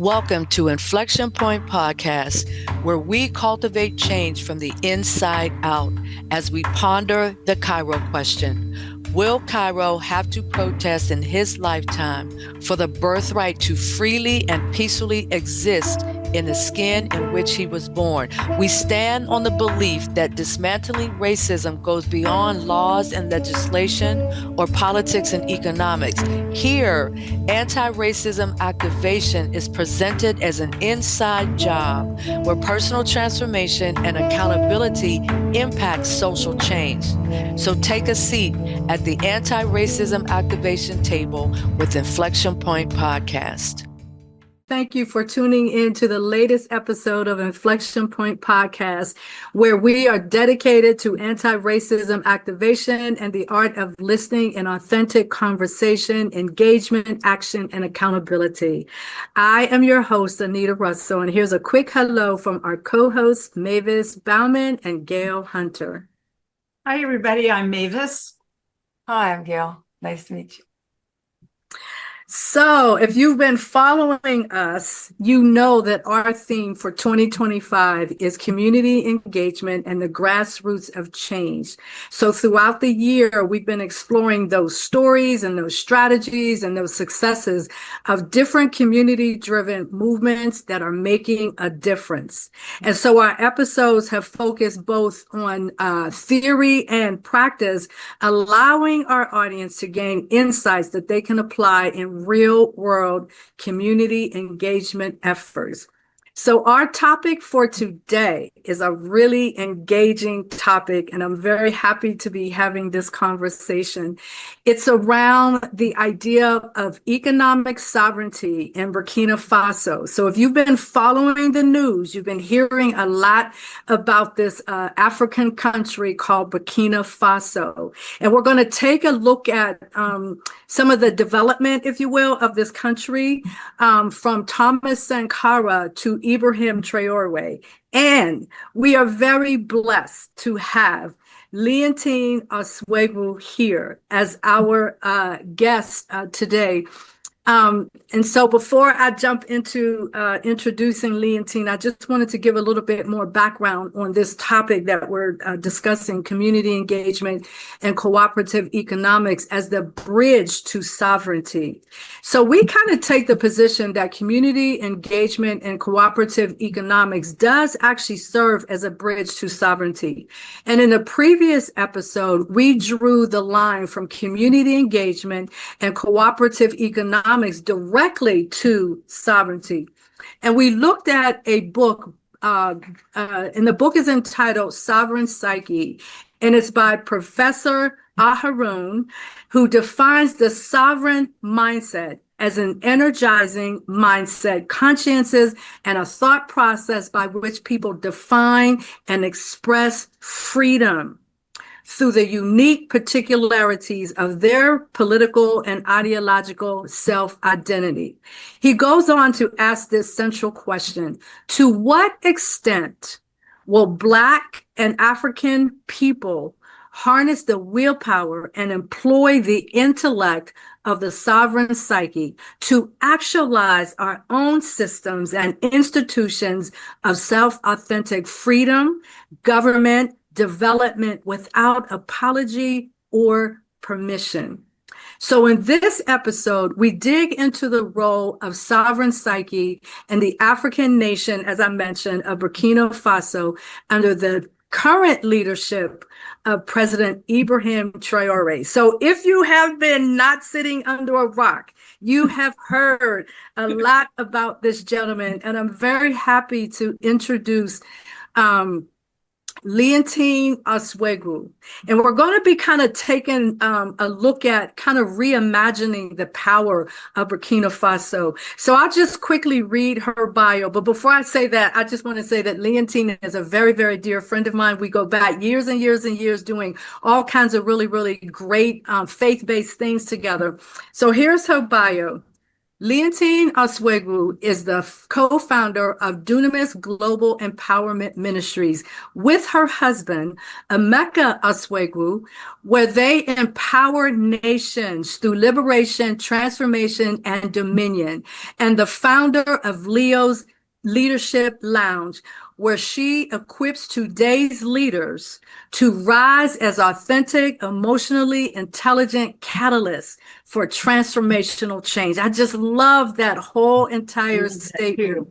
Welcome to Inflection Point Podcast, where we cultivate change from the inside out as we ponder the Cairo question. Will Cairo have to protest in his lifetime for the birthright to freely and peacefully exist in the skin in which he was born? We stand on the belief that dismantling racism goes beyond laws and legislation or politics and economics. Here, anti-racism activation is presented as an inside job where personal transformation and accountability impact social change. So take a seat at the anti-racism activation table with Inflection Point Podcast. Thank you for tuning in to the latest episode of Inflection Point Podcast, where we are dedicated to anti-racism activation and the art of listening and authentic conversation, engagement, action, and accountability. I am your host, Anita Russell, and here's a quick hello from our co-hosts, Mavis Bauman and Gail Hunter. Hi, everybody. I'm Mavis. Hi, I'm Gail. Nice to meet you. So if you've been following us, you know that our theme for 2025 is community engagement and the grassroots of change. So throughout the year, we've been exploring those stories and those strategies and those successes of different community-driven movements that are making a difference. And so our episodes have focused both on theory and practice, allowing our audience to gain insights that they can apply in real world community engagement efforts. So our topic for today is a really engaging topic, and I'm very happy to be having this conversation. It's around the idea of economic sovereignty in Burkina Faso. So if you've been following the news, you've been hearing a lot about this African country called Burkina Faso. And we're going to take a look at some of the development, if you will, of this country from Thomas Sankara to Ibrahim Traoré. And we are very blessed to have Leontine Osuagwu here as our guest today. And so before I jump into introducing Leontine, I just wanted to give a little bit more background on this topic that we're discussing, community engagement and cooperative economics as the bridge to sovereignty. So we kind of take the position that community engagement and cooperative economics does actually serve as a bridge to sovereignty. And in the previous episode, we drew the line from community engagement and cooperative economics directly to sovereignty. And we looked at a book, and the book is entitled Sovereign Psyche, and it's by Professor Aharoon, who defines the sovereign mindset as an energizing mindset, consciences, and a thought process by which people define and express freedom through the unique particularities of their political and ideological self-identity. He goes on to ask this central question: to what extent will Black and African people harness the willpower and employ the intellect of the sovereign psyche to actualize our own systems and institutions of self-authentic freedom, government, development without apology or permission? So in this episode, we dig into the role of sovereign psyche and the African nation, as I mentioned, of Burkina Faso under the current leadership of President Ibrahim Traoré. So if you have been not sitting under a rock, you have heard a lot about this gentleman, and I'm very happy to introduce Leontine Osuagwu. And we're going to be kind of taking a look at kind of reimagining the power of Burkina Faso. So I'll just quickly read her bio. But before I say that, I just want to say that Leontine is a very, very dear friend of mine. We go back years and years and years doing all kinds of really, really great faith-based things together. So here's her bio. Leontine Osuagwu is the co-founder of Dunamis Global Empowerment Ministries with her husband, Emeka Osuagwu, where they empower nations through liberation, transformation, and dominion, and the founder of Leo's Leadership Lounge, where she equips today's leaders to rise as authentic, emotionally intelligent catalysts for transformational change. I just love that whole entire statement.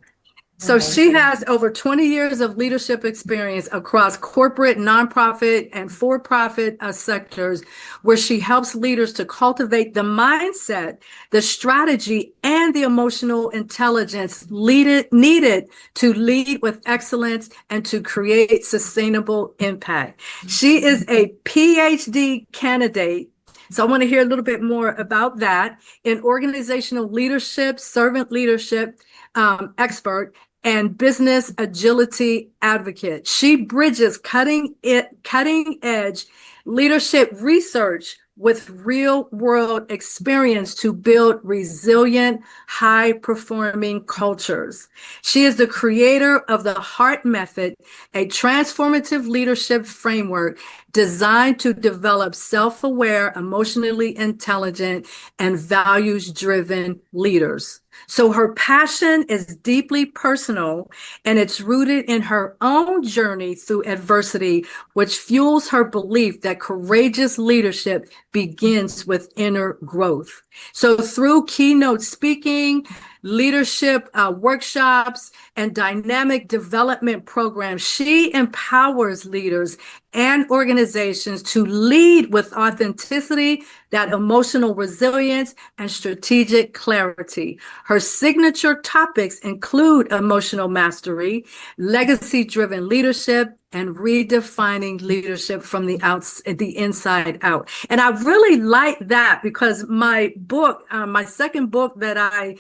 So she has over 20 years of leadership experience across corporate, nonprofit, and for-profit sectors, where she helps leaders to cultivate the mindset, the strategy, and the emotional intelligence needed to lead with excellence and to create sustainable impact. She is a PhD candidate. So I want to hear a little bit more about that, in organizational leadership, servant leadership, expert, and business agility advocate. She bridges cutting edge leadership research with real world experience to build resilient, high performing cultures. She is the creator of the HEART Method, a transformative leadership framework designed to develop self-aware, emotionally intelligent, and values-driven leaders. So her passion is deeply personal, and it's rooted in her own journey through adversity, which fuels her belief that courageous leadership begins with inner growth. So through keynote speaking, leadership workshops, and dynamic development programs, she empowers leaders and organizations to lead with authenticity, that emotional resilience, and strategic clarity. Her signature topics include emotional mastery, legacy-driven leadership, and redefining leadership from the inside out. And I really like that, because my book, my second book that I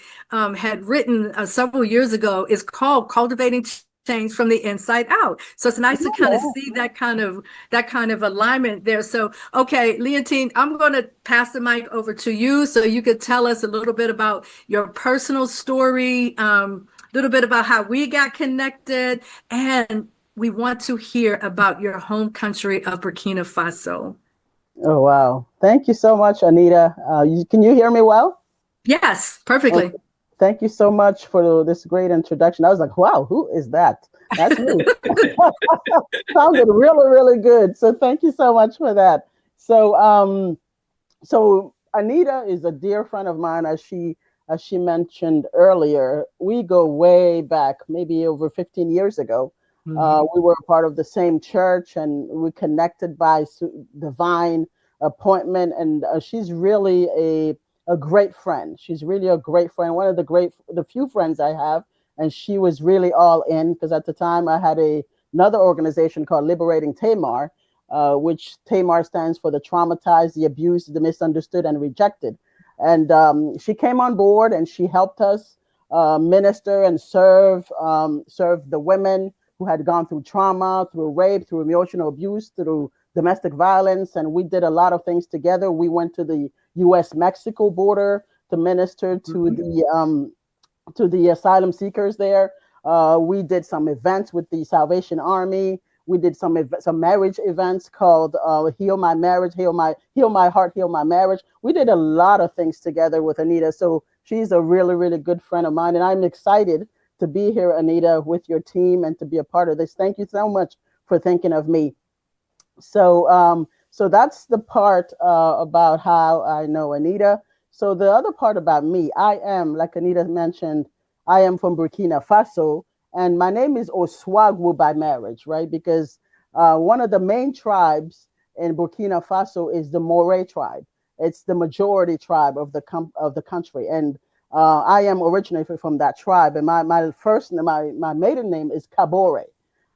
had written several years ago, is called Cultivating Change from the Inside Out. So it's nice to kind of see that kind of alignment there. So, okay, Leontine, I'm going to pass the mic over to you so you could tell us a little bit about your personal story, a little bit about how we got connected, and we want to hear about your home country of Burkina Faso. Oh, wow. Thank you so much, Anita. Can you hear me well? Yes, perfectly. Okay. Thank you so much for this great introduction. I was like, wow, who is that? That's me. Sounded really, really good. So thank you so much for that. So Anita is a dear friend of mine, as she mentioned earlier. We go way back, maybe over 15 years ago. We were a part of the same church, and we connected by divine appointment. And she's really a great friend. She's really a great friend. One of the few friends I have. And she was really all in, because at the time I had another organization called Liberating Tamar, which Tamar stands for the traumatized, the abused, the misunderstood, and rejected. And she came on board, and she helped us minister and serve the women who had gone through trauma, through rape, through emotional abuse, through domestic violence. And we did a lot of things together. We went to the U.S.-Mexico border to minister to the asylum seekers there. We did some events with the Salvation Army. We did some marriage events called Heal My Marriage, Heal My Heart, Heal My Marriage. We did a lot of things together with Anita. So she's a really, really good friend of mine. And I'm excited to be here, Anita, with your team and to be a part of this. Thank you so much for thinking of me. So that's the part about how I know Anita. So the other part about me, I am, like Anita mentioned, I am from Burkina Faso, and my name is Osuagwu by marriage, right? Because one of the main tribes in Burkina Faso is the Moray tribe. It's the majority tribe of the country, and I am originated from that tribe. And my maiden name is Kabore.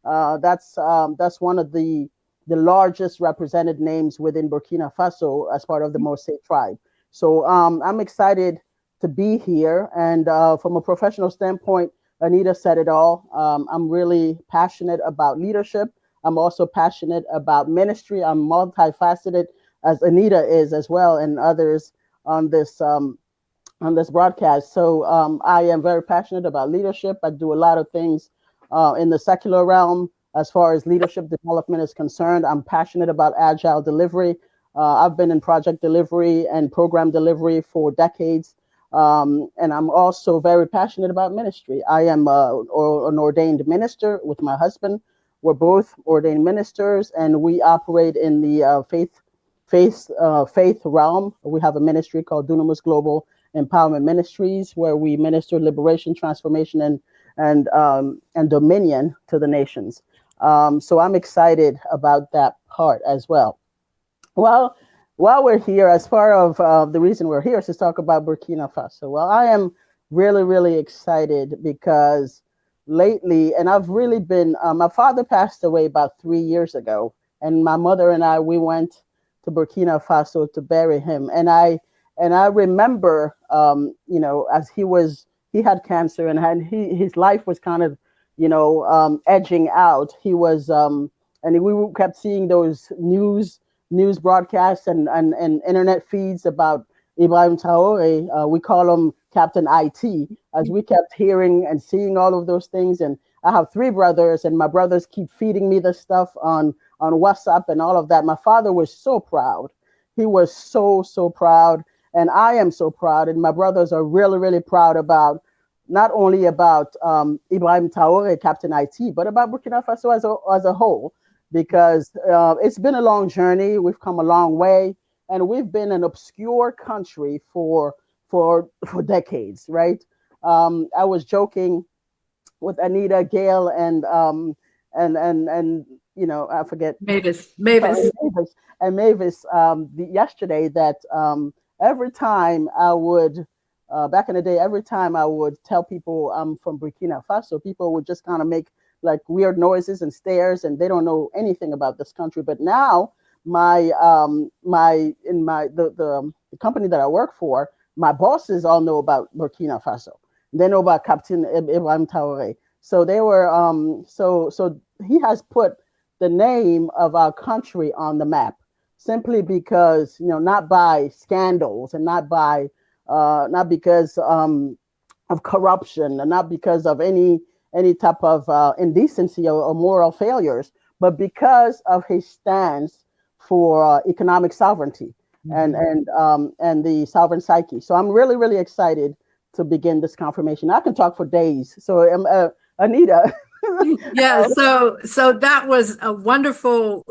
That's one of the largest represented names within Burkina Faso as part of the Moray tribe. So I'm excited to be here. And from a professional standpoint, Anita said it all. I'm really passionate about leadership. I'm also passionate about ministry. I'm multifaceted, as Anita is as well, and others on this on this broadcast. So I am very passionate about leadership. I do a lot of things in the secular realm as far as leadership development is concerned. I'm passionate about agile delivery. I've been in project delivery and program delivery for decades. And I'm also very passionate about ministry. I am an ordained minister with my husband. We're both ordained ministers, and we operate in the faith realm. We have a ministry called Dunamis Global Empowerment Ministries, where we minister liberation, transformation, and dominion to the nations. So I'm excited about that part as well. Well, while we're here, as far of the reason we're here is to talk about Burkina Faso. Well, I am really, really excited because lately, and I've really been, my father passed away about 3 years ago, and my mother and I, we went to Burkina Faso to bury him. And I remember, as he had cancer and his life was kind of, edging out. He was, and we kept seeing those news broadcasts and internet feeds about Ibrahim Traoré. We call him Captain IT, as we kept hearing and seeing all of those things. And I have 3 brothers, and my brothers keep feeding me the stuff on WhatsApp and all of that. My father was so proud. He was so proud. And I am so proud. And my brothers are really, really proud about not only about Ibrahim Traoré, Captain IT, but about Burkina Faso as a whole, because it's been a long journey. We've come a long way, and we've been an obscure country for decades, right? I was joking with Anita, Gail, and I forget Mavis. Mavis yesterday that every time I would back in the day, every time I would tell people I'm from Burkina Faso, people would just kind of make like weird noises and stares, and they don't know anything about this country. But now the company that I work for, my bosses all know about Burkina Faso. They know about Captain Ibrahim Traoré. So they were so he has put the name of our country on the map simply because, not by scandals and not because of corruption and not because of any type of indecency or moral failures, but because of his stance for economic sovereignty and the sovereign psyche. So I'm really, really excited to begin this confirmation. I can talk for days. So Anita. Yeah, so that was a wonderful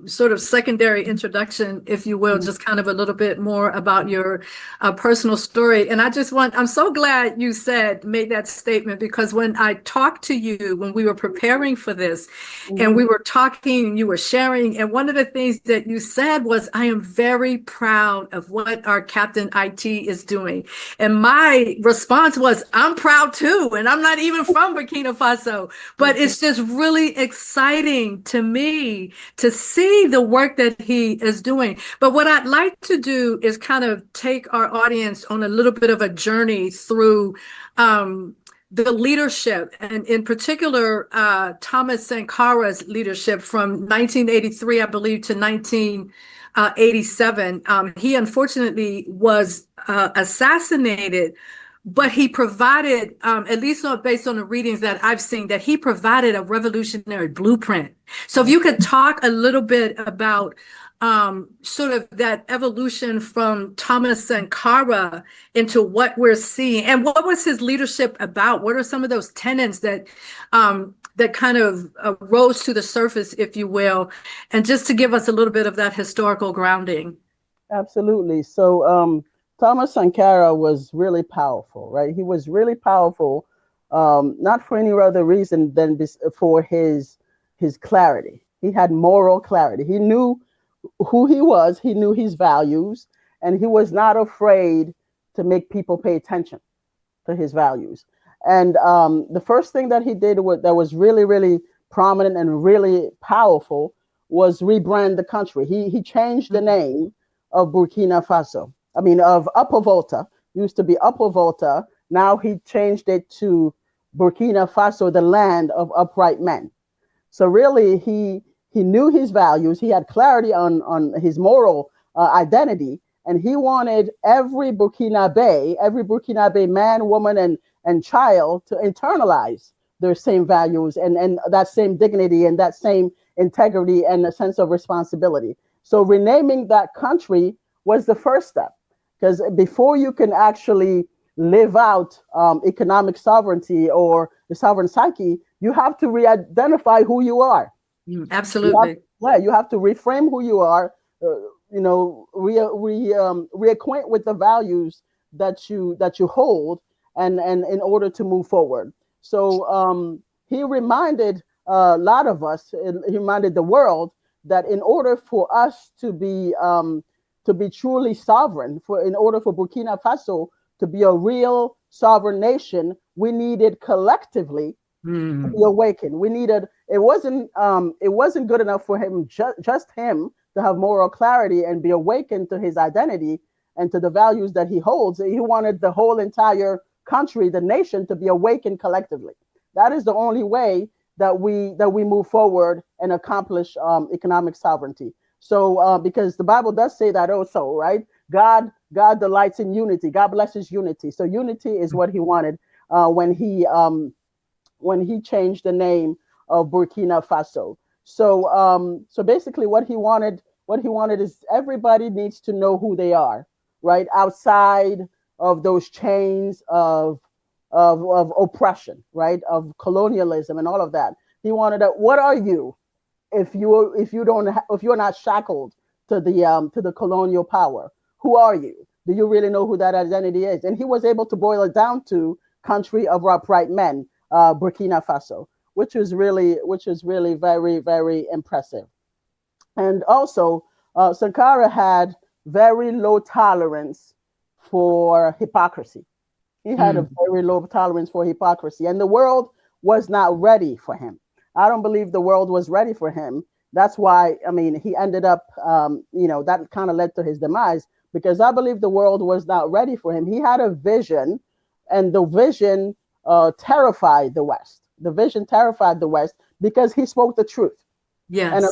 sort of secondary introduction, if you will, just kind of a little bit more about your personal story. And I'm so glad you made that statement, because when I talked to you, when we were preparing for this and we were talking, you were sharing, and one of the things that you said was, I am very proud of what our Captain IT is doing. And my response was, I'm proud too. And I'm not even from Burkina Faso. But it's just really exciting to me to see the work that he is doing. But what I'd like to do is kind of take our audience on a little bit of a journey through the leadership, and in particular, Thomas Sankara's leadership from 1983, I believe, to 1987. He unfortunately was assassinated. But he provided, at least based on the readings that I've seen, that he provided a revolutionary blueprint. So if you could talk a little bit about sort of that evolution from Thomas Sankara into what we're seeing, and what was his leadership about? What are some of those tenets that kind of rose to the surface, if you will, and just to give us a little bit of that historical grounding? Absolutely. So Thomas Sankara was really powerful, right? He was really powerful, not for any other reason than for his clarity. He had moral clarity. He knew who he was. He knew his values, and he was not afraid to make people pay attention to his values. And the first thing that he did that was really, really prominent and really powerful was rebrand the country. He changed the name of Burkina Faso. I mean, of Upper Volta. Used to be Upper Volta. Now he changed it to Burkina Faso, the land of upright men. So really, he knew his values. He had clarity on his moral identity, And he wanted every Burkinabe man, woman, and child to internalize their same values and that same dignity and that same integrity and a sense of responsibility. So renaming that country was the first step, because before you can actually live out economic sovereignty or the sovereign psyche, you have to re-identify who you are. Absolutely. You have to reframe who you are, reacquaint with the values that you hold, and in order to move forward. So he reminded a lot of us, he reminded the world that in order for us to be truly sovereign, in order for Burkina Faso to be a real sovereign nation, we needed collectively to be awakened. We needed, it wasn't good enough for him, just him, to have moral clarity and be awakened to his identity and to the values that he holds. He wanted the whole entire country, the nation, to be awakened collectively. That is the only way that we move forward and accomplish economic sovereignty. So because the Bible does say that also, right? God delights in unity. God blesses unity. So unity is what he wanted when he changed the name of Burkina Faso. So basically what he wanted is everybody needs to know who they are, right? Outside of those chains of oppression, right? Of colonialism and all of that. He wanted that. What are you if you're not shackled to the colonial power? Who are you? Do you really know who that identity is? And he was able to boil it down to country of upright men, Burkina Faso, which is really very, very impressive. And also, Sankara had very low tolerance for hypocrisy. He had a very low tolerance for hypocrisy, and the world was not ready for him. I don't believe the world was ready for him. That's why, I mean, he ended up, that kind of led to his demise, because I believe the world was not ready for him. He had a vision, and the vision terrified the West. The vision terrified the West because he spoke the truth. Yes. And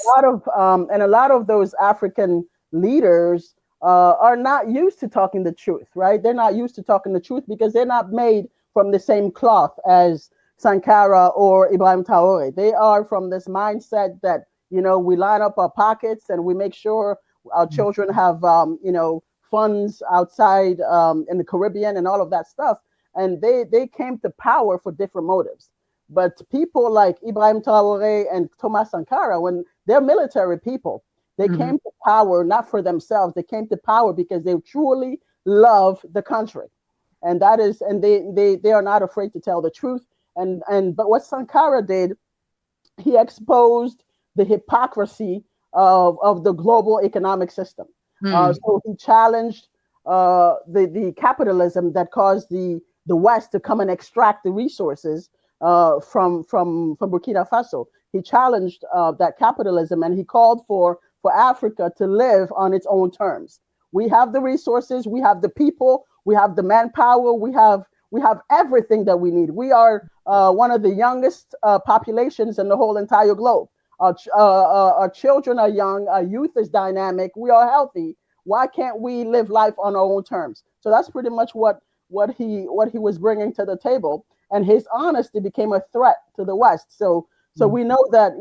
a lot of those African leaders are not used to talking the truth, right? They're not used to talking the truth because they're not made from the same cloth as Sankara or Ibrahim Traoré. They are from this mindset that, we line up our pockets and we make sure our children have, funds outside in the Caribbean and all of that stuff. And they came to power for different motives. But people like Ibrahim Traoré and Thomas Sankara, when they're military people, they came to power not for themselves. They came to power because they truly love the country, and they are not afraid to tell the truth. But what Sankara did, he exposed the hypocrisy of the global economic system. So he challenged the capitalism that caused the West to come and extract the resources from Burkina Faso. He challenged that capitalism, and he called for Africa to live on its own terms. We have the resources, we have the people, we have the manpower, we have everything that we need. We are one of the youngest populations in the whole entire globe. Our children are young, our youth is dynamic, we are healthy. Why can't we live life on our own terms? So that's pretty much what he was bringing to the table, and his honesty became a threat to the West. So we know that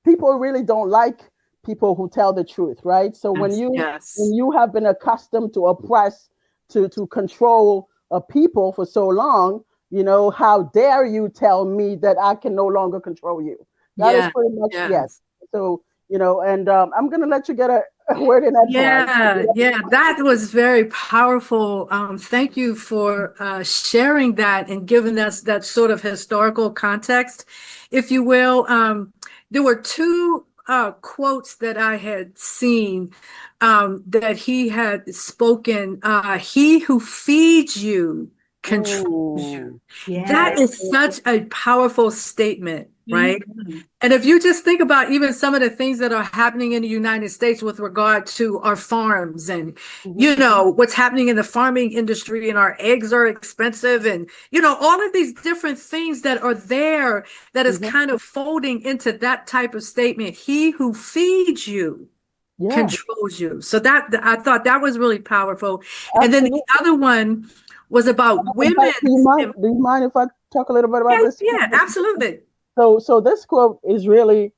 people really don't like people who tell the truth, right? So when you have been accustomed to oppress, to control people for so long, how dare you tell me that I can no longer control you? That is pretty much yes. So and I'm gonna let you get a word in that. That was very powerful. Thank you for sharing that and giving us that sort of historical context, if you will. There were two quotes that I had seen that he had spoken. He who feeds you controls you. Yeah. That is such a powerful statement, right? And if you just think about even some of the things that are happening in the United States with regard to our farms and, what's happening in the farming industry, and our eggs are expensive, and, all of these different things that are there that is kind of folding into that type of statement. He who feeds you Yeah, controls you. So that I thought that was really powerful. And then the other one was about women. Do you mind if I talk a little bit about this? Yeah, absolutely. So this quote is really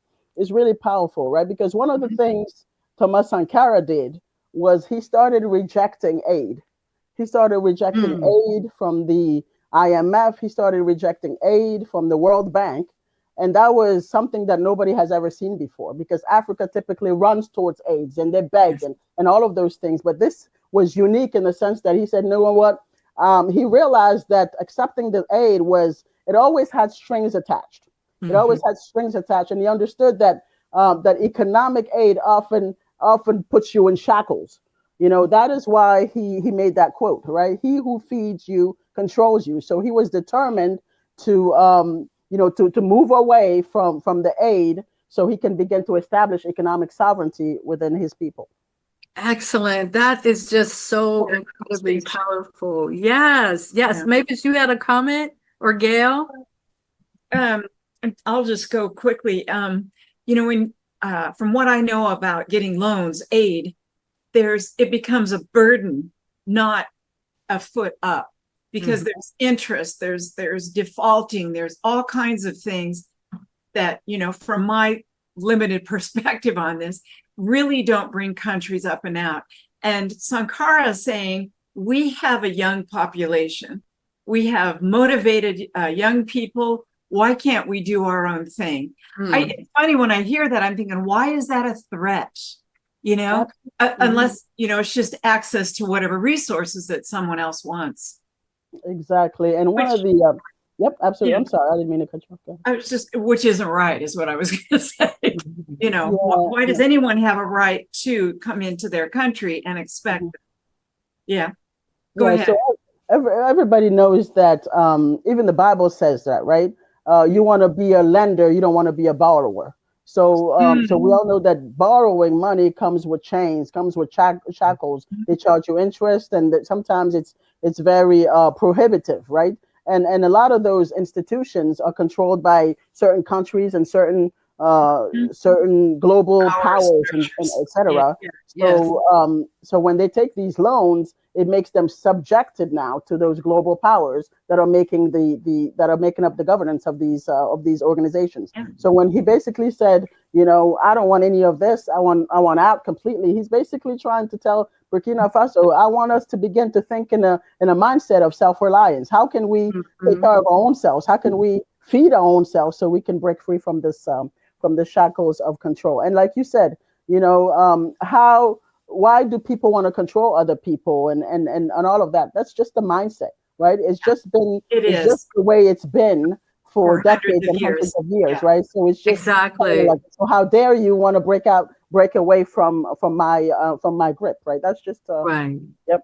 powerful, right? Because one of the things Thomas Sankara did was he started rejecting aid. He started rejecting aid from the IMF. He started rejecting aid from the World Bank. And that was something that nobody has ever seen before, because Africa typically runs towards AIDS and they beg and all of those things. But this was unique in the sense that he said, you know what? He realized that accepting the aid it always had strings attached. It always had strings attached. And he understood that that economic aid often puts you in shackles. You know, that is why he made that quote, right? He who feeds you controls you. So he was determined to to move away from the aid so he can begin to establish economic sovereignty within his people. Excellent. That is just so incredibly powerful. Yes. Yeah. Mavis, you had a comment, or Gail? I'll just go quickly. When from what I know about getting loans, aid, it becomes a burden, not a foot up, because there's interest, there's defaulting, there's all kinds of things that, from my limited perspective on this, really don't bring countries up and out. And Sankara is saying, we have a young population. We have motivated young people. Why can't we do our own thing? It's funny when I hear that, I'm thinking, why is that a threat? Unless, it's just access to whatever resources that someone else wants. Exactly. And one of the, yep, absolutely. I'm sorry, I didn't mean to cut you off. I was just, which isn't right, is what I was going to say. Why does anyone have a right to come into their country and expect? Go ahead. So everybody knows that even the Bible says that, right? You want to be a lender, you don't want to be a borrower. So so we all know that borrowing money comes with chains, comes with shackles. They charge you interest, and that sometimes it's very prohibitive, right? And a lot of those institutions are controlled by certain countries and certain global powers and et cetera. So when they take these loans, it makes them subjected now to those global powers that are making making up the governance of these organizations. So when he basically said, I don't want any of this, I want out completely, he's basically trying to tell Burkina Faso, I want us to begin to think in a mindset of self-reliance. How can we take care of our own selves? How can we feed our own selves so we can break free from this from the shackles of control? And like you said, why do people want to control other people and all of that? That's just the mindset, right? It's just just the way it's been for decades and hundreds of years, right? So it's just exactly like, so how dare you want to break away from my grip, right? That's just right. Yep.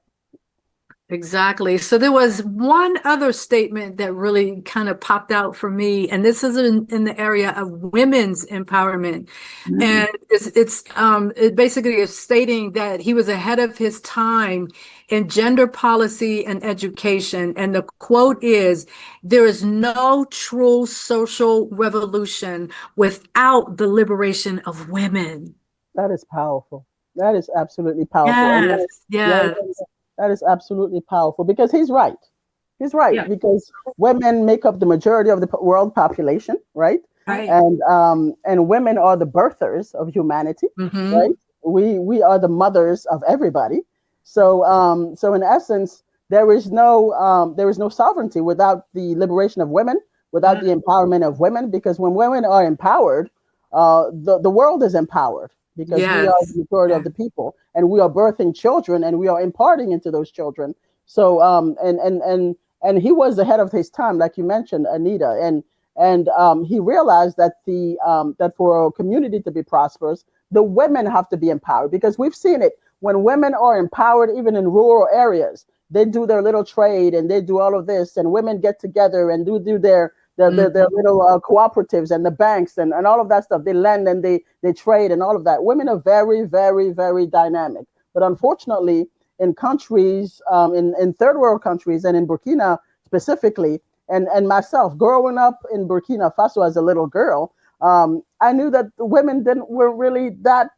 Exactly. So there was one other statement that really kind of popped out for me, and this is in the area of women's empowerment. And it basically is stating that he was ahead of his time in gender policy and education. And the quote is, "There is no true social revolution without the liberation of women." That is powerful. That is absolutely powerful. Yes. That is absolutely powerful, because he's right. He's right, because women make up the majority of the world population, right? And women are the birthers of humanity, right? We are the mothers of everybody. So so in essence, there is no sovereignty without the liberation of women, without the empowerment of women, because when women are empowered, the world is empowered. Because we are the majority of the people, and we are birthing children, and we are imparting into those children. So and he was ahead of his time, like you mentioned, Anita, and he realized that that for a community to be prosperous, the women have to be empowered, because we've seen it when women are empowered, even in rural areas, they do their little trade and they do all of this, and women get together and do their little cooperatives and the banks and all of that stuff. They lend and they trade and all of that. Women are very, very, very dynamic. But unfortunately, in countries, in third world countries, and in Burkina specifically, and myself, growing up in Burkina Faso as a little girl, I knew that the women weren't really that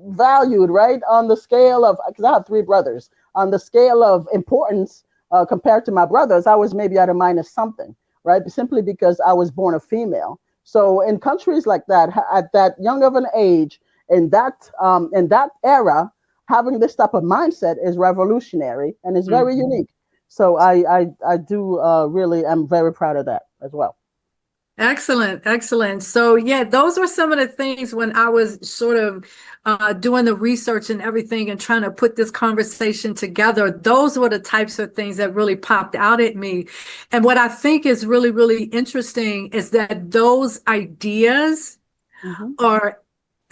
valued, right? On the scale of, because I have three brothers, on the scale of importance compared to my brothers, I was maybe at a minus something, right? Simply because I was born a female. So in countries like that, at that young of an age, in that era, having this type of mindset is revolutionary and is very unique. So I do really am very proud of that as well. Excellent, excellent. So yeah, those were some of the things when I was sort of doing the research and everything and trying to put this conversation together. Those were the types of things that really popped out at me. And what I think is really, really interesting is that those ideas are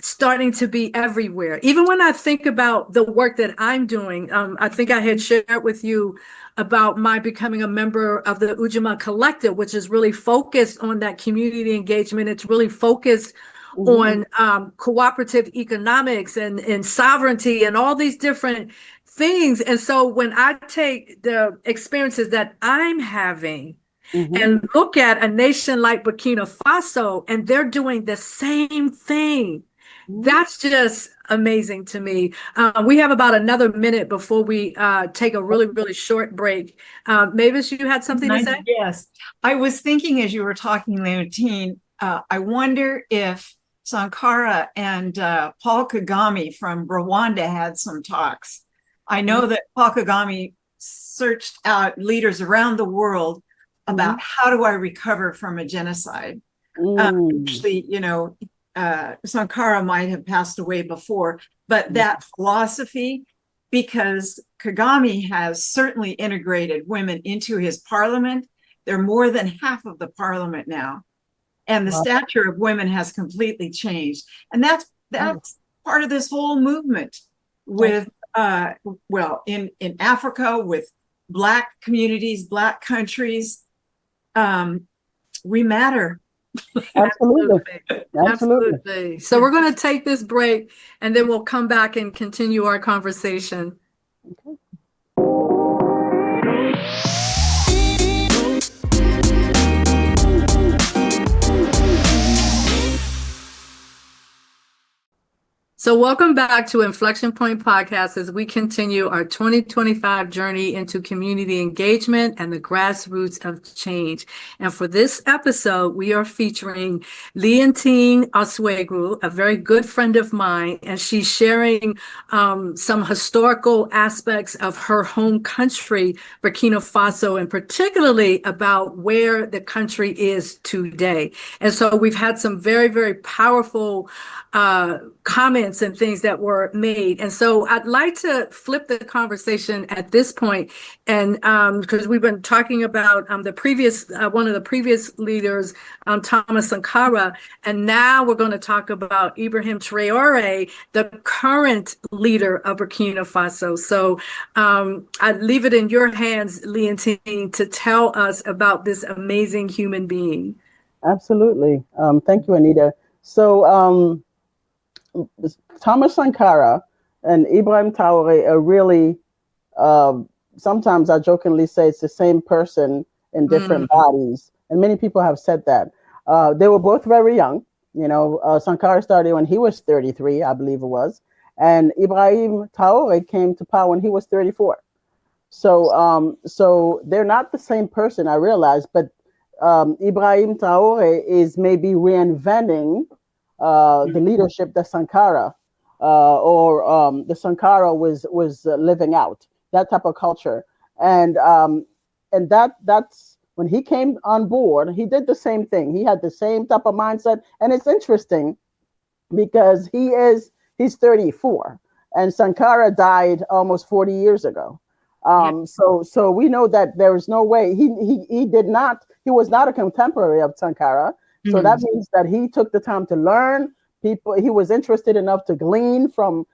starting to be everywhere. Even when I think about the work that I'm doing, I think I had shared with you about my becoming a member of the Ujima Collective, which is really focused on that community engagement. It's really focused on cooperative economics and sovereignty and all these different things. And so when I take the experiences that I'm having and look at a nation like Burkina Faso, and they're doing the same thing, that's just amazing to me. We have about another minute before we take a really, really short break. Mavis, you had something to say? Yes. I was thinking as you were talking, Leontine, I wonder if Sankara and Paul Kagame from Rwanda had some talks. I know that Paul Kagame searched out leaders around the world about how do I recover from a genocide. Actually, you know, Sankara might have passed away before, but that philosophy, because Kagame has certainly integrated women into his parliament. They're more than half of the parliament now. And the stature of women has completely changed. And that's part of this whole movement with, well, in Africa, with Black communities, Black countries. We matter. Absolutely. So we're going to take this break and then we'll come back and continue our conversation. Okay. So welcome back to Inflection Point Podcast as we continue our 2025 journey into community engagement and the grassroots of change. And for this episode, we are featuring Leontine Osuagwu, a very good friend of mine, and she's sharing some historical aspects of her home country, Burkina Faso, and particularly about where the country is today. And so we've had some very, very powerful comments and things that were made. And so I'd like to flip the conversation at this point. And because we've been talking about the previous, one of the previous leaders, Thomas Sankara, and now we're going to talk about Ibrahim Traoré, the current leader of Burkina Faso. So I'd leave it in your hands, Leontine, to tell us about this amazing human being. Absolutely. Thank you, Anita. So Thomas Sankara and Ibrahim Traoré are really, sometimes I jokingly say it's the same person in different bodies. And many people have said that. They were both very young. You know, Sankara started when he was 33, I believe it was. And Ibrahim Traoré came to power when he was 34. So, so they're not the same person, I realize, but Ibrahim Traoré is maybe reinventing the leadership that Sankara the Sankara was living out, that type of culture. And that's when he came on board, he did the same thing. He had the same type of mindset. And it's interesting because he's 34 and Sankara died almost 40 years ago. So we know that there is no way he was not a contemporary of Sankara. So that means that he took the time to learn. He was interested enough to glean from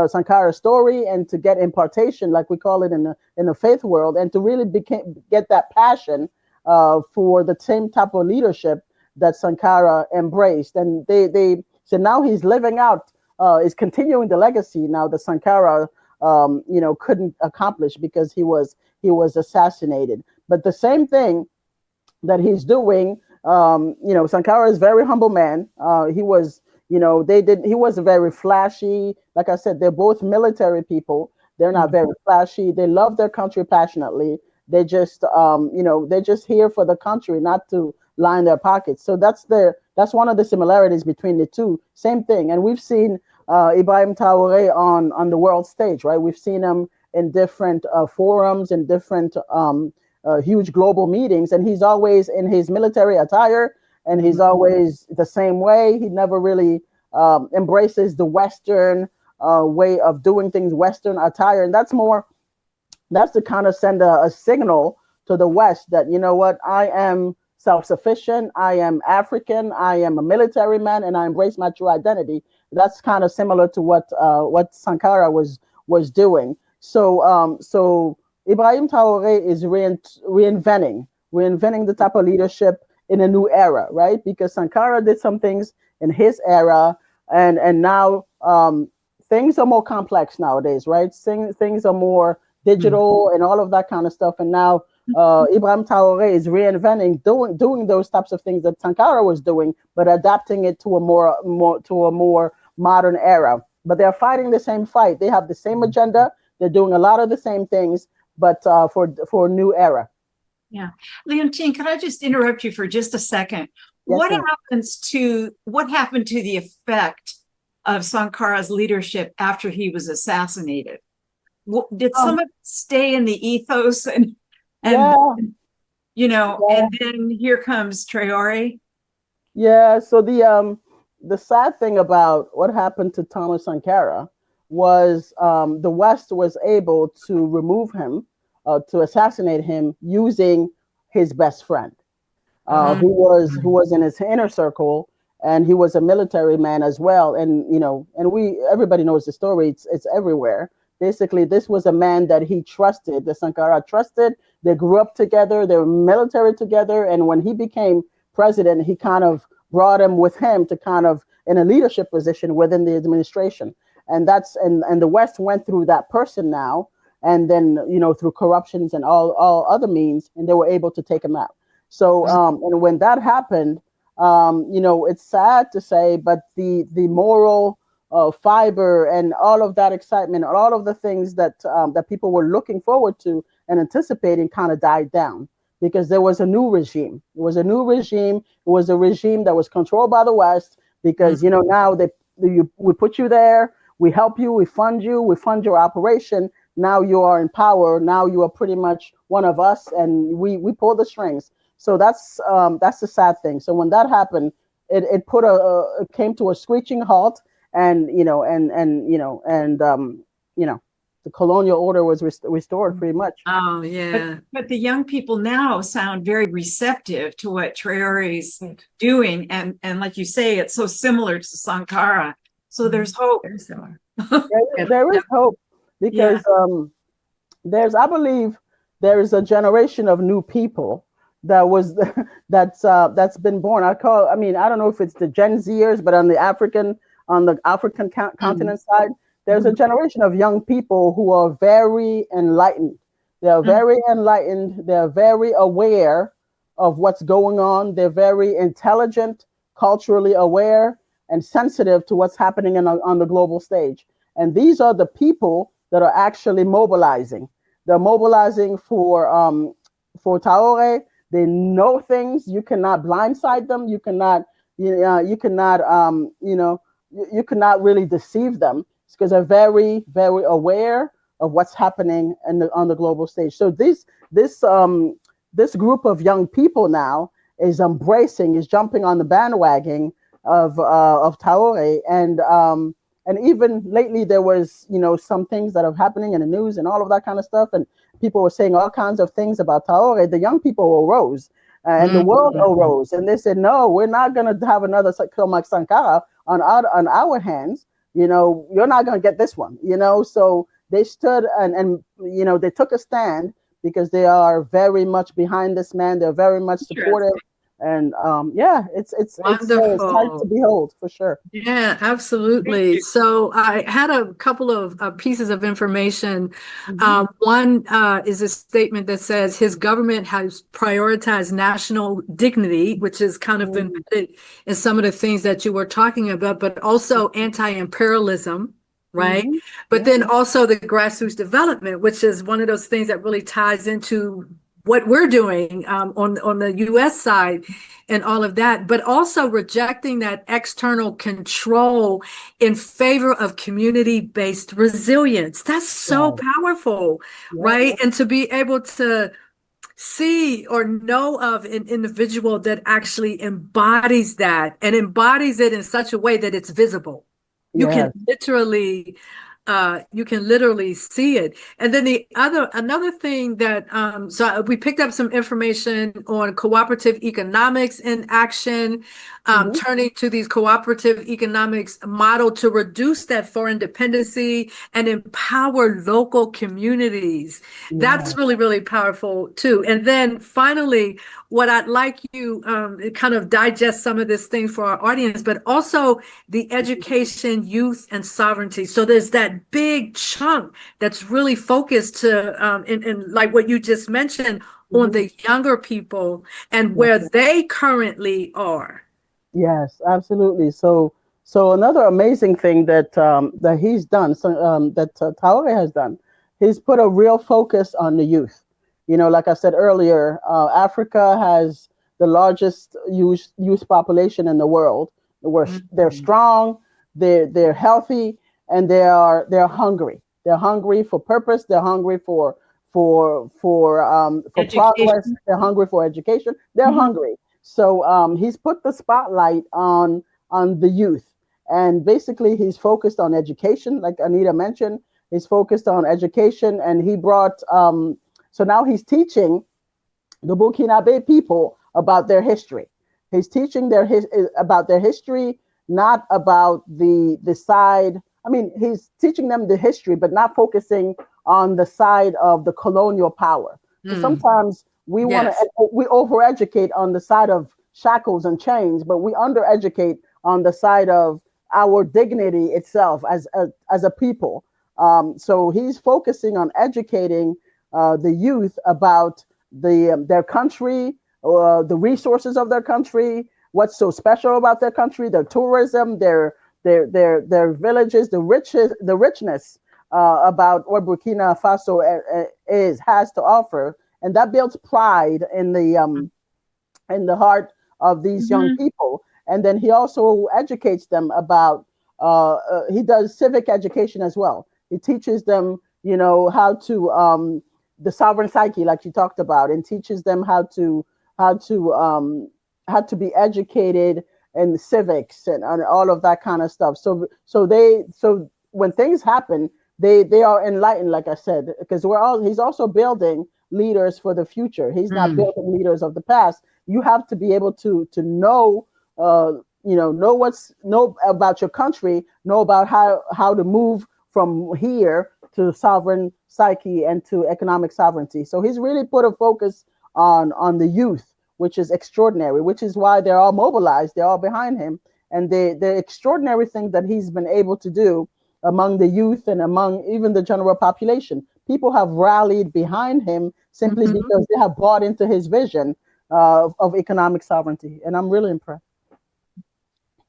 Sankara's story and to get impartation, like we call it in the faith world, and to really get that passion for the same type of leadership that Sankara embraced. And they so now he's living out, is continuing the legacy now that Sankara couldn't accomplish because he was assassinated. But the same thing that he's doing. Sankara is a very humble man. He was he wasn't very flashy. Like I said, they're both military people. They're not very flashy. They love their country passionately. They just, they're just here for the country, not to line their pockets. So that's one of the similarities between the two. Same thing. And we've seen Ibrahim Traoré on the world stage, right? We've seen him in different forums, in different huge global meetings, and he's always in his military attire, and he's always the same way. He never really embraces the Western way of doing things, Western attire, and that's to kind of send a signal to the West that, you know what, I am self-sufficient, I am African, I am a military man, and I embrace my true identity. That's kind of similar to what Sankara was doing. So Ibrahim Traoré is reinventing the type of leadership in a new era, right? Because Sankara did some things in his era, and now things are more complex nowadays, right? Things are more digital and all of that kind of stuff. And now Ibrahim Traoré is reinventing, doing those types of things that Sankara was doing, but adapting it to a more modern era. But they're fighting the same fight. They have the same agenda. They're doing a lot of the same things, but for a new era. Yeah. Leontine, could I just interrupt you for just a second? Yes, What ma'am. happened to the effect of Sankara's leadership after he was assassinated? Did some of it stay in the ethos and Yeah. and then here comes Traoré? Yeah, so the sad thing about what happened to Thomas Sankara was the West was able to remove him, to assassinate him using his best friend, who was in his inner circle, and he was a military man as well. And everybody knows the story. It's everywhere. Basically, this was a man that he trusted, that Sankara trusted. They grew up together. They were military together. And when he became president, he kind of brought him with him to kind of in a leadership position within the administration. And and the West went through that person now, and then through corruptions and all other means, and they were able to take him out. So and when that happened, it's sad to say, but the moral fiber and all of that excitement, all of the things that people were looking forward to and anticipating kind of died down, because there was a new regime. It was a new regime. It was a regime that was controlled by the West, because now we put you there, we help you, we fund your operation. Now you are in power. Now you are pretty much one of us, and we pull the strings. So that's the sad thing. So when that happened, it came to a screeching halt. And the colonial order was restored pretty much. Oh yeah. But the young people now sound very receptive to what Traoré's doing, and like you say, it's so similar to Sankara. So there's hope. Very similar. There is hope, because I believe there is a generation of new people that's been born. I don't know if it's the Gen Zers, but on the African continent side, there's a generation of young people who are very enlightened. They are very enlightened. They're very aware of what's going on. They're very intelligent, culturally aware, and sensitive to what's happening on the global stage. And these are the people that are actually mobilizing. They're mobilizing for Traoré. They know things. You cannot blindside them. You cannot really deceive them, because they're very, very aware of what's happening on the global stage. So this group of young people now is jumping on the bandwagon of Traoré, and even lately there was some things that are happening in the news and all of that kind of stuff, and people were saying all kinds of things about Traoré. The young people arose, and the world arose, and they said, no, we're not going to have another Sankara on our hands. You're not going to get this one. So they stood and they took a stand, because they are very much behind this man. They're very much supportive And yeah, it's nice to Wonderful. behold for sure. Yeah, absolutely. So I had a couple of pieces of information. One is a statement that says his government has prioritized national dignity, which is kind of embedded in some of the things that you were talking about, but also anti-imperialism, right? But then also the grassroots development, which is one of those things that really ties into what we're doing on the U.S. side and all of that, but also rejecting that external control in favor of community-based resilience. That's so powerful, right? And to be able to see or know of an individual that actually embodies that and embodies it in such a way that it's visible. You can literally see it. And then another thing that so we picked up some information on cooperative economics in action, turning to these cooperative economics model to reduce that foreign dependency and empower local communities. That's really, really powerful too. And then finally, what I'd like you kind of digest some of this thing for our audience, but also the education, youth, and sovereignty. So there's that big chunk that's really focused to, in like what you just mentioned, on the younger people and where they currently are. Yes, absolutely. So another amazing thing that that he's done, that Traoré has done, he's put a real focus on the youth. You know, like I said earlier, Africa has the largest youth population in the world. They're strong, they're healthy, and they're hungry. They're hungry for purpose. They're hungry for progress. They're hungry for education. They're hungry. So he's put the spotlight on the youth, and basically he's focused on education, like Anita mentioned. He's focused on education, and he brought. So now he's teaching the Burkinabe people about their history. He's teaching about their history, not about the side. I mean, he's teaching them the history, but not focusing on the side of the colonial power. So sometimes we overeducate on the side of shackles and chains, but we undereducate on the side of our dignity itself as a people. So he's focusing on educating the youth about their country, the resources of their country, what's so special about their country, their tourism, their villages, the richness about what Burkina Faso has to offer, and that builds pride in the heart of these young people. And then he also educates them about. He does civic education as well. He teaches them, you know, how to the sovereign psyche, like you talked about, and teaches them how to be educated in civics and all of that kind of stuff. So when things happen, they are enlightened, like I said, because he's also building leaders for the future. He's not building leaders of the past. You have to be able to know know about your country, know about how to move from here to sovereign psyche and to economic sovereignty. So he's really put a focus on the youth, which is extraordinary, which is why they're all mobilized. They're all behind him. And the extraordinary thing that he's been able to do among the youth and among even the general population, people have rallied behind him simply because they have bought into his vision of economic sovereignty. And I'm really impressed.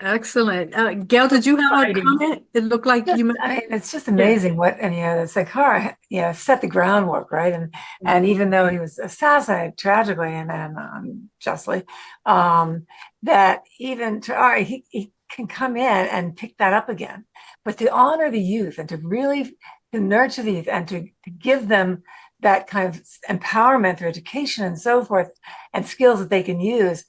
Excellent. Gail, did you have a comment? It looked like you. I mean, it's just amazing what, and the Sankara, set the groundwork, right? And even though he was assassinated tragically and justly, that even Traoré, he can come in and pick that up again. But to honor the youth and to really nurture the youth and to give them that kind of empowerment through education and so forth and skills that they can use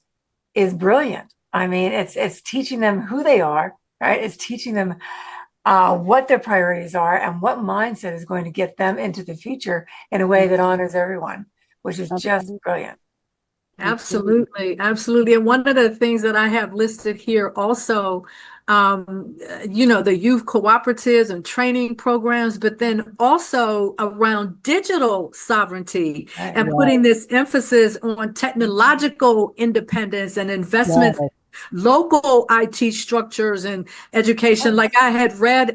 is brilliant. I mean, it's teaching them who they are, right? It's teaching them what their priorities are and what mindset is going to get them into the future in a way that honors everyone, which is just brilliant. Absolutely, absolutely. And one of the things that I have listed here also, the youth cooperatives and training programs, but then also around digital sovereignty and putting this emphasis on technological independence and investments, local IT structures and education. Like I had read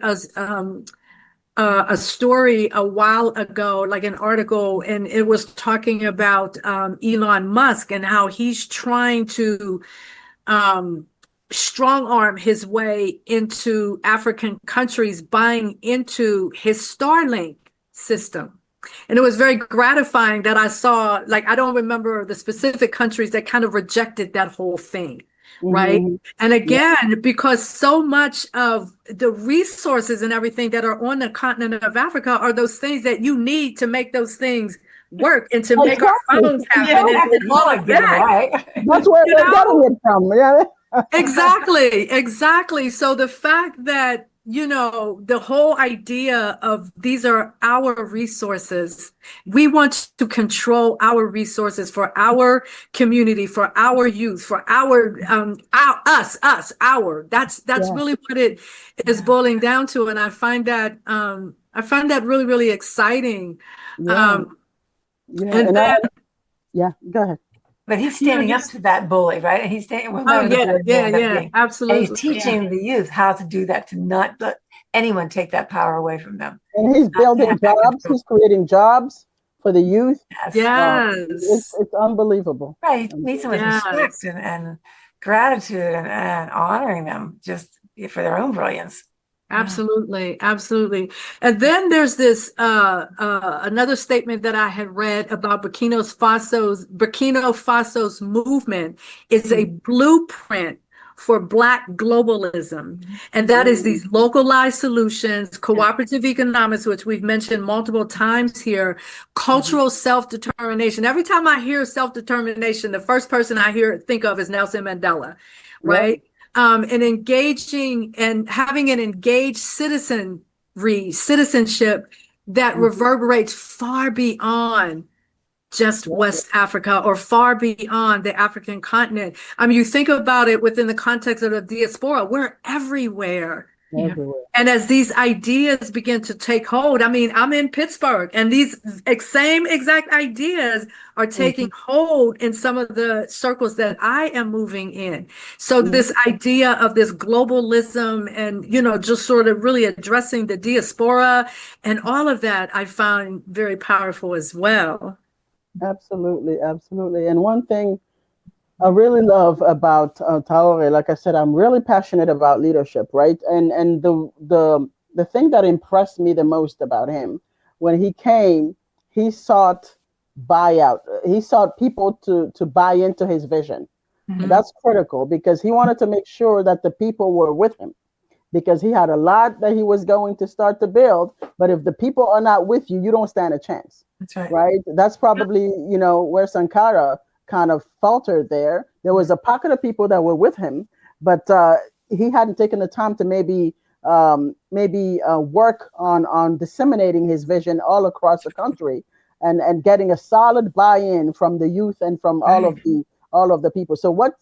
a story a while ago, like an article, and it was talking about Elon Musk and how he's trying to strong arm his way into African countries buying into his Starlink system. And it was very gratifying that I saw, like, I don't remember the specific countries that kind of rejected that whole thing. Right. And again, because so much of the resources and everything that are on the continent of Africa are those things that you need to make those things work and to make our phones happen. And all of that. That's where they're getting it from. Yeah. Exactly. So the fact that, the whole idea of these are our resources, we want to control our resources for our community, for our youth, for our that's really what it is boiling down to. And I find that really, really exciting. Go ahead. But he's standing up to that bully, right? And he's standing with absolutely. And he's teaching the youth how to do that, to not let anyone take that power away from them. And he's building jobs. He's creating jobs for the youth. Yes. It's unbelievable. Right. He meets them with respect and gratitude and honoring them just for their own brilliance. Absolutely. And then there's this another statement that I had read about Burkina Faso's movement is a blueprint for Black globalism. And that is these localized solutions, cooperative economics, which we've mentioned multiple times here, cultural self-determination. Every time I hear self-determination, the first person I think of is Nelson Mandela, right? And engaging and having an engaged citizenship that reverberates far beyond just West Africa or far beyond the African continent. I mean, you think about it within the context of the diaspora, we're everywhere. And as these ideas begin to take hold, I mean, I'm in Pittsburgh and these same exact ideas are taking hold in some of the circles that I am moving in. So this idea of this globalism and, just sort of really addressing the diaspora and all of that, I found very powerful as well. Absolutely. And one thing I really love about Traoré, like I said, I'm really passionate about leadership, right? And the thing that impressed me the most about him, when he came, he sought buyout. He sought people to buy into his vision. And that's critical because he wanted to make sure that the people were with him, because he had a lot that he was going to start to build. But if the people are not with you, you don't stand a chance. That's right. Right? That's probably, where Sankara kind of faltered there. There was a pocket of people that were with him, but he hadn't taken the time to maybe work on disseminating his vision all across the country and getting a solid buy-in from the youth and from all of the people. So what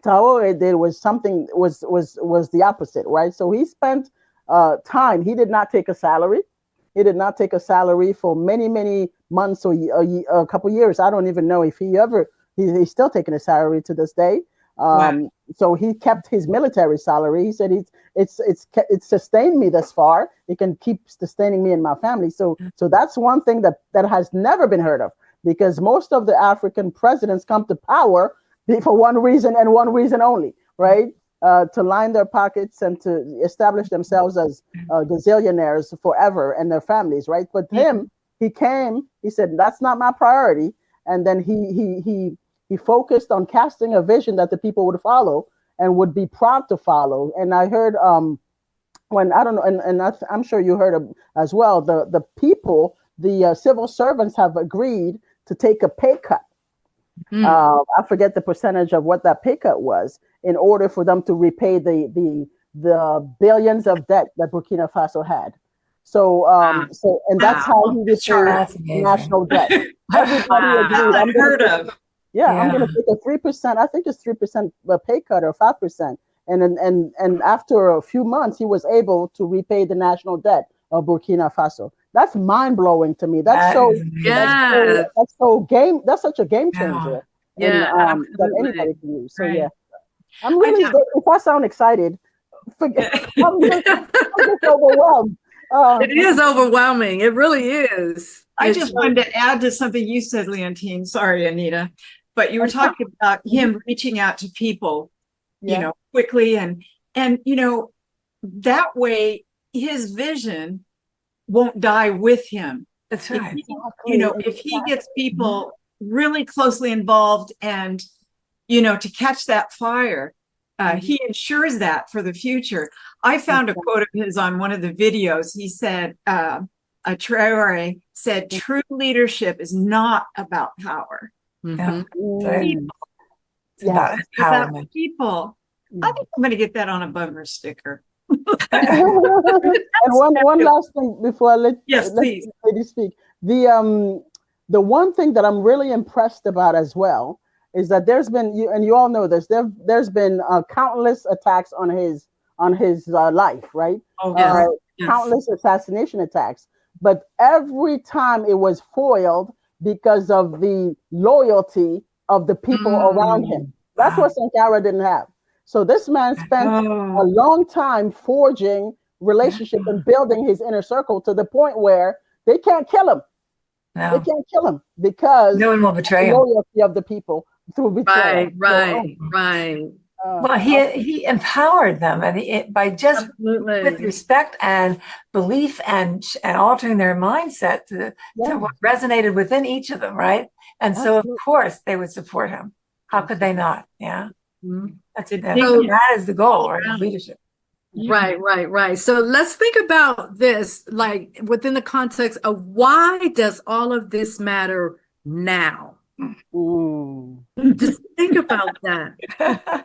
Traoré did was the opposite, right? So he spent time. He did not take a salary. He did not take a salary for many, many months or a couple of years. I don't even know if he's still taking a salary to this day. So he kept his military salary. He said it's sustained me thus far. It can keep sustaining me and my family. So that's one thing that has never been heard of, because most of the African presidents come to power for one reason and one reason only, right? To line their pockets and to establish themselves as gazillionaires forever and their families, right? But him, he came, he said, that's not my priority. And then he focused on casting a vision that the people would follow and would be proud to follow. And I heard I'm sure you heard as well, the people, the civil servants have agreed to take a pay cut. I forget the percentage of what that pay cut was, in order for them to repay the billions of debt that Burkina Faso had. So and that's how he repaid national debt. Everybody agreed. Unheard of. Yeah, I'm going to take a 3%. I think it's 3% pay cut or 5%. And after a few months, he was able to repay the national debt of Burkina Faso. That's mind blowing to me. That's such a game changer. That anybody can use. So yeah, I'm really. If I sound excited, forget. I'm just overwhelmed. It is overwhelming. It really is. I just wanted to add to something you said, Leontine. Sorry, Anita, but you were talking about him reaching out to people, you know, quickly, and you know, that way his vision won't die with him. That's right. You know, if he gets people really closely involved and, you know, to catch that fire, he ensures that for the future. I found a quote of his on one of the videos. He said, Traoré said, true leadership is not about power. It's about people. I think I'm going to get that on a bumper sticker. And one last thing before I let please. Lady speak. The one thing that I'm really impressed about as well is that there's been, you all know this, there's been countless attacks on his life, right? Countless assassination attacks, but every time it was foiled because of the loyalty of the people around him. That's what Sankara didn't have. So this man spent a long time forging relationship and building his inner circle to the point where they can't kill him. No. They can't kill him because no one will betray him. Loyalty of the people through betrayal. Right. Well, he empowered them, and by just with respect and belief and altering their mindset to what resonated within each of them, right? And so, of course, they would support him. How could they not? Yeah, that is the goal, right? Of leadership. Right. So let's think about this, like within the context of why does all of this matter now? Just think about that.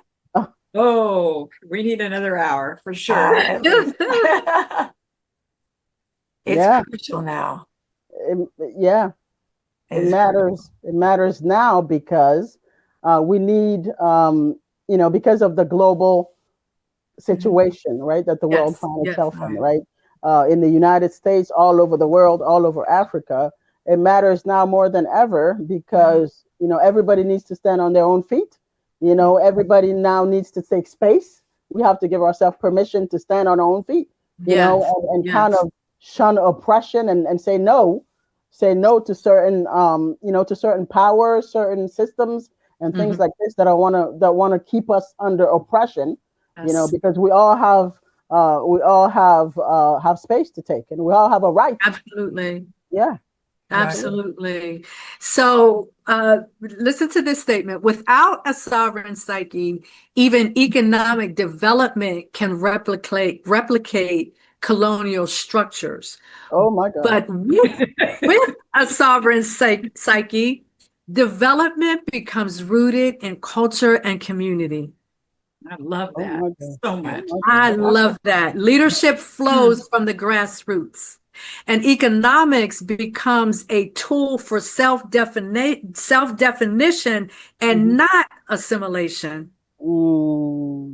Oh, we need another hour for sure. It's crucial now. It matters. It matters now because we need, because of the global situation, right, that the world finds itself in, right? In the United States, all over the world, all over Africa, it matters now more than ever because, everybody needs to stand on their own feet. Everybody now needs to take space. We have to give ourselves permission to stand on our own feet, and kind of shun oppression and say no to certain, to certain powers, certain systems and things like this that want to keep us under oppression, because we all have space to take and we all have a right. Absolutely. Yeah. Absolutely. So listen to this statement. Without a sovereign psyche, even economic development can replicate colonial structures. Oh my God. But with a sovereign psyche, development becomes rooted in culture and community. I love that so much. I love that. Leadership flows from the grassroots. And economics becomes a tool for self-definition and not assimilation. So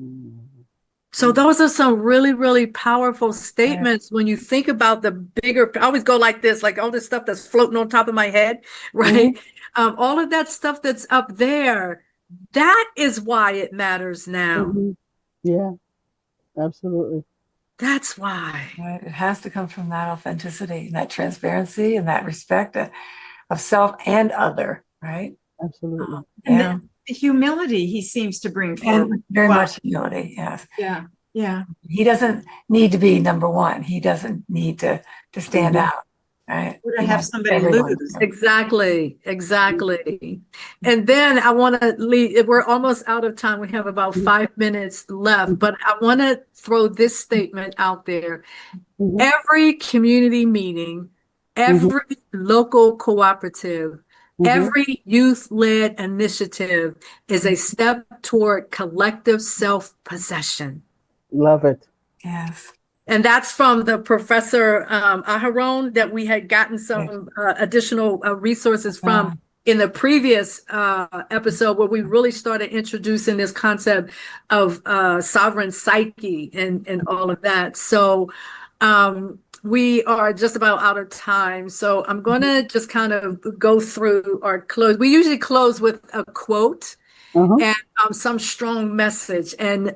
those are some really, really powerful statements when you think about the bigger, I always go like this, like all this stuff that's floating on top of my head, right? All of that stuff that's up there, that is why it matters now. Yeah, absolutely. That's why. Right. It has to come from that authenticity and that transparency and that respect of self and other, right? Absolutely. And the humility he seems to bring forward. And very much humility, yes. Yeah. He doesn't need to be number one. He doesn't need to stand out, right? Or to have somebody lose. Exactly. And then I want to leave, we're almost out of time. We have about 5 minutes left, but I want to throw this statement out there. Every community meeting, every local cooperative, every youth-led initiative is a step toward collective self-possession. Love it. Yes. And that's from the Professor Aharon that we had gotten some additional resources from. in the previous episode where we really started introducing this concept of sovereign psyche and all of that. So we are just about out of time. So I'm going to just kind of go through our close. We usually close with a quote and some strong message. And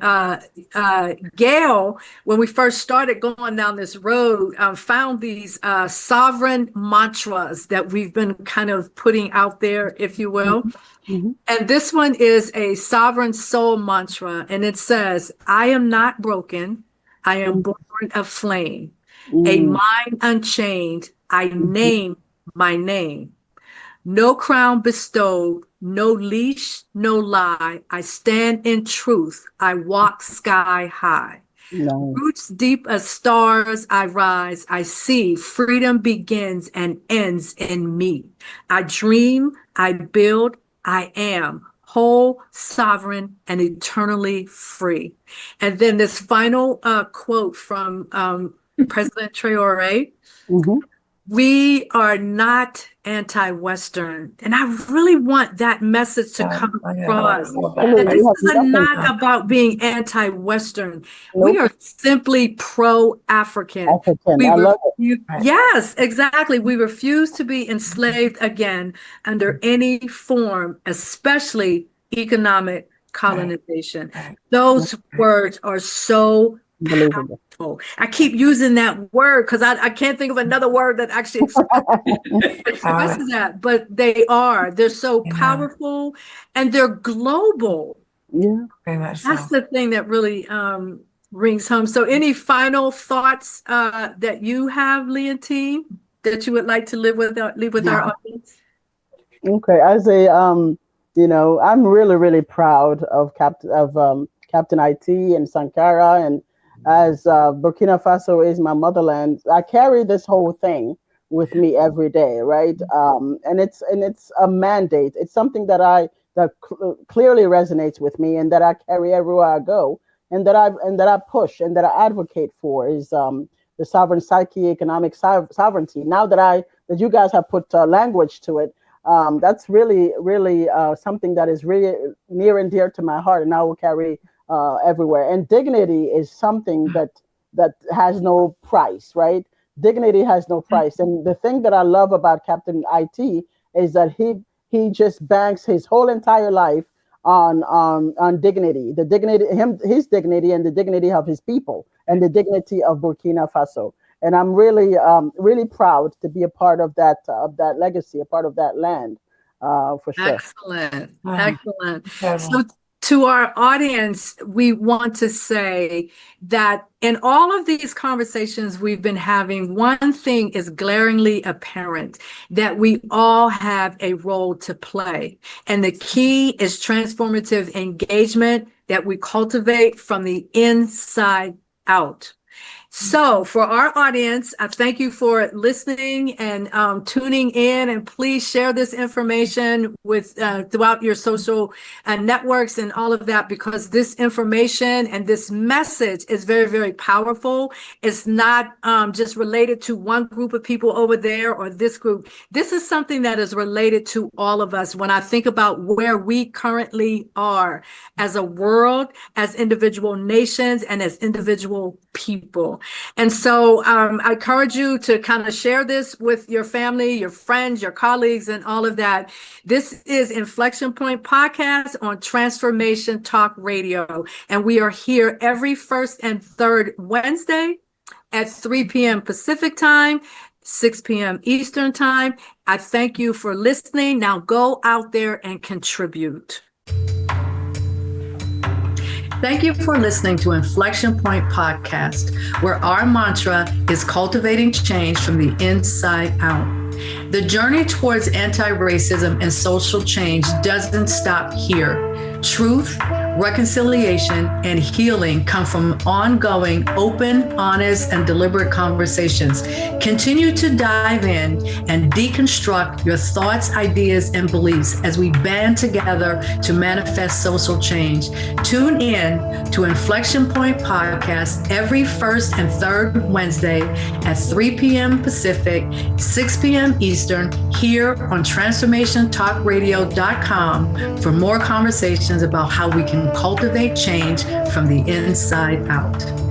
Gail, when we first started going down this road, found these sovereign mantras that we've been kind of putting out there, if you will. And this one is a sovereign soul mantra. And it says, I am not broken. I am born of flame. A mind unchained, I name my name. No crown bestowed, no leash, no lie. I stand in truth, I walk sky high. Roots deep as stars, I rise. I see freedom begins and ends in me. I dream, I build, I am whole, sovereign, and eternally free. And then this final quote from President Traoré, we are not anti-Western. And I really want that message to come across. That this is not about being anti-Western. We are simply pro-African. Yes, exactly. We refuse to be enslaved again under any form, especially economic colonization. Those words are so powerful. I keep using that word because I can't think of another word that actually expresses that, but they're so powerful and they're global. Yeah, very much so. That's the thing that really rings home. So any final thoughts that you have, Leontine, that you would like to leave with our audience? Okay, as a I'm really, really proud of Captain IT and Sankara, and as Burkina Faso is my motherland, I carry this whole thing with me every day, right? And it's a mandate. It's something that clearly resonates with me, and that I carry everywhere I go, and that I push and that I advocate for is the sovereign psyche, economic sovereignty. Now that you guys have put language to it, that's really, really something that is really near and dear to my heart, and I will carry everywhere. And dignity is something that has no price, right? Dignity has no price. And the thing that I love about Captain IT is that he just banks his whole entire life on dignity, his dignity, and the dignity of his people, and the dignity of Burkina Faso. And I'm really, really proud to be a part of that legacy, a part of that land, for sure. Excellent, excellent. So, to our audience, we want to say that in all of these conversations we've been having, one thing is glaringly apparent, that we all have a role to play. And the key is transformative engagement that we cultivate from the inside out. So for our audience, I thank you for listening and tuning in, and please share this information with throughout your social networks and all of that, because this information and this message is very, very powerful. It's not just related to one group of people over there or this group. This is something that is related to all of us. When I think about where we currently are as a world, as individual nations, and as individual people. And so I encourage you to kind of share this with your family, your friends, your colleagues, and all of that. This is Inflection Point Podcast on Transformation Talk Radio. And we are here every first and third Wednesday at 3 p.m. Pacific time, 6 p.m. Eastern time. I thank you for listening. Now go out there and contribute. Thank you for listening to Inflection Point Podcast, where our mantra is cultivating change from the inside out. The journey towards anti-racism and social change doesn't stop here. Truth, reconciliation, and healing come from ongoing, open, honest, and deliberate conversations. Continue to dive in and deconstruct your thoughts, ideas, and beliefs as we band together to manifest social change. Tune in to Inflection Point Podcast every first and third Wednesday at 3 p.m. Pacific, 6 p.m. Eastern, here on transformationtalkradio.com for more conversations about how we can cultivate change from the inside out.